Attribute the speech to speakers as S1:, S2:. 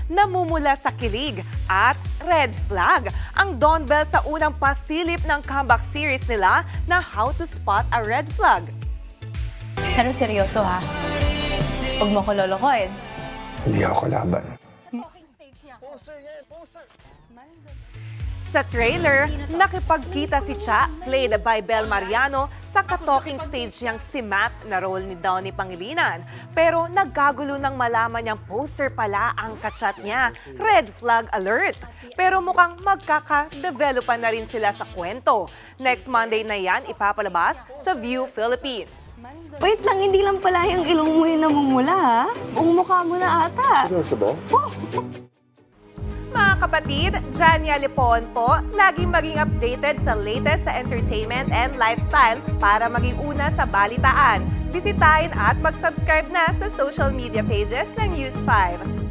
S1: namumula sa kilig at red flag. Ang Don Bell sa unang pasilip ng comeback series nila na How to Spot a Red Flag.
S2: Pero seryoso ha, huwag mo ko lolokohin.
S3: Hindi ako laban.
S1: Sa trailer, nakipagkita si Cha, played by Bel Mariano, sa ka-talking stage niyang si Matt na role ni Donnie Pangilinan. Pero nagkagulo nang malaman niyang poster pala ang kachat niya. Red flag alert! Pero mukhang magkaka-developan na rin sila sa kwento. Next Monday na yan ipapalabas sa View Philippines.
S4: Wait lang, hindi lang pala yung ilong mo yung namumula, ha? Buong mukha mo na ata.
S3: Seryoso ba?
S1: Mga kapatid, Jania Lipon po, laging maging updated sa latest sa entertainment and lifestyle para maging una sa balitaan. Bisitahin at mag-subscribe na sa social media pages ng News 5.